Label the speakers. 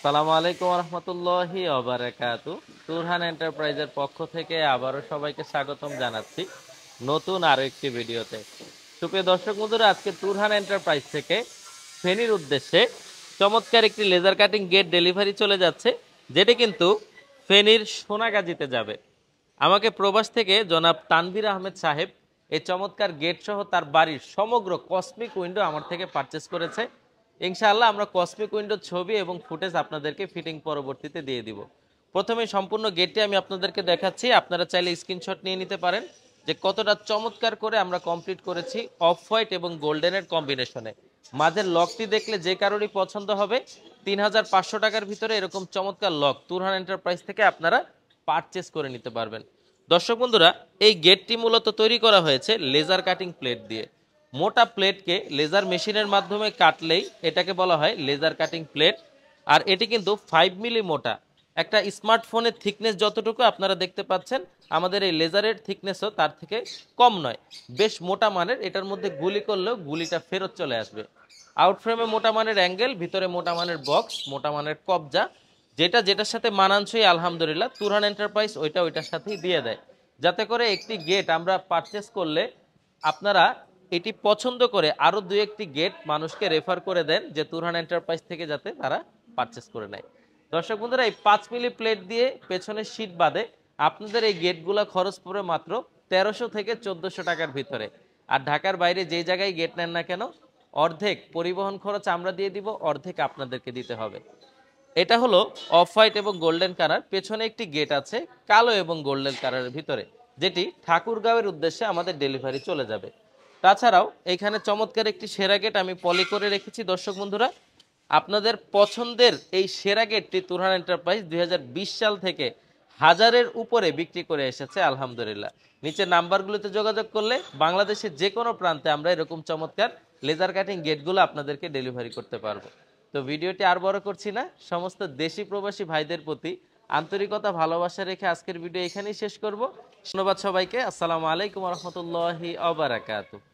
Speaker 1: আসসালামু আলাইকুম রহমতুল্লাহি ওবারাকাতু। তুরহান এন্টারপ্রাইজের পক্ষ থেকে আবারও সবাইকে স্বাগতম জানাচ্ছি নতুন আরো একটি ভিডিওতে। সুপ্রিয় দর্শক বন্ধুরা, আজকে তুরহান এন্টারপ্রাইজ থেকে ফেনীর উদ্দেশ্যে চমৎকার একটি লেজার কাটিং গেট ডেলিভারি চলে যাচ্ছে, যেটি কিন্তু ফেনীর সোনাগাজীতে যাবে। আমাকে প্রবাস থেকে জনাব তানভীর আহমেদ সাহেব এই চমৎকার গেট সহ তার বাড়ির সমগ্র কসমিক উইন্ডো আমার থেকে পারচেস করেছে। ইনশাআল্লাহ আমরা কসমিক উইন্ডোর ছবি এবং ফুটেজ আপনাদেরকে ফিটিং পরবর্তীতে দিয়ে দিব। প্রথমে সম্পূর্ণ গেটটি আমি আপনাদেরকে দেখাচ্ছি, আপনারা চাইলে স্ক্রিনশট নিয়ে নিতে পারেন যে কতটা চমৎকার করে আমরা কমপ্লিট করেছি অফ হোয়াইট এবং গোল্ডেনের কম্বিনেশনে। মাঝের লকটি দেখলে যে কারোরই পছন্দ হবে। ৩,৫০০ টাকার ভিতরে এরকম চমৎকার লক তুরহান এন্টারপ্রাইজ থেকে আপনারা পারচেস করে নিতে পারবেন। দর্শক বন্ধুরা, এই গেটটি মূলত তৈরি করা হয়েছে লেজার কাটিং প্লেট দিয়ে। মোটা প্লেটকে লেজার মেশিনের মাধ্যমে কাটলেই এটাকে বলা হয় লেজার কাটিং প্লেট। আর এটি কিন্তু 5 মিলি মোটা। একটা স্মার্টফোনের থিকনেস যতটুকু আপনারা দেখতে পাচ্ছেন, আমাদের এই লেজারের থিকনেসও তার থেকে কম নয়। বেশ মোটা মানের, এটার মধ্যে গুলি করলেও গুলিটা ফেরত চলে আসবে। আউটফ্রেমে মোটা মানের অ্যাঙ্গেল, ভিতরে মোটা মানের বক্স, মোটা মানের কবজা, যেটার সাথে মানানসই আলহামদুলিল্লাহ তুরহান এন্টারপ্রাইজ ওইটার সাথেই দিয়ে দেয়, যাতে করে একটি গেট আমরা পারচেস করলে আপনারা এটি পছন্দ করে আরো দুই একটি গেট মানুষকে রেফার করে দেন যে তুরহান এন্টারপ্রাইজ থেকে যাতে তারা পারচেস করে নেয়। দর্শক বন্ধুরা, এই 5 মিলি প্লেট দিয়ে পেছনের শীট বাদে আপনাদের এই গেটগুলা খরচ পড়বে মাত্র 1300 থেকে 1400 টাকার ভিতরে। আর ঢাকার বাইরে যেই জায়গায় গেট নেন না কেন, অর্ধেক পরিবহন খরচ আমরা দিয়ে দিব, অর্ধেক আপনাদেরকে দিতে হবে। এটা হলো অফ হোয়াইট এবং গোল্ডেন কালার, পেছনে একটি গেট আছে কালো এবং গোল্ডেন কালারের ভিতরে, যেটি ঠাকুরগাঁওয়ের উদ্দেশ্যে আমাদের ডেলিভারি চলে যাবে। তাছাড়াও এখানে চমৎকার একটি সেরা গেট আমি পলি করে রেখেছি। দর্শক বন্ধুরা, আপনাদের পছন্দের এই সেরা গেটটি তুরহান এন্টারপ্রাইজ 2020 সাল থেকে হাজারের উপরে বিক্রি করে এসেছে আলহামদুলিল্লাহ। নিচের নাম্বারগুলোতে যোগাযোগ করলে বাংলাদেশের যে কোনো প্রান্তে আমরা এরকম চমৎকার লেজার কাটিং গেটগুলো আপনাদেরকে ডেলিভারি করতে পারবো। তো ভিডিওটি আর বড় করছি না, সমস্ত দেশি প্রবাসী ভাইদের প্রতি আন্তরিকতা ভালোবাসা রেখে আজকের ভিডিও এখানেই শেষ করব। ধন্যবাদ সবাইকে। আসসালামু আলাইকুম রহমতুল্লাহি ওয়া বারাকাতুহু।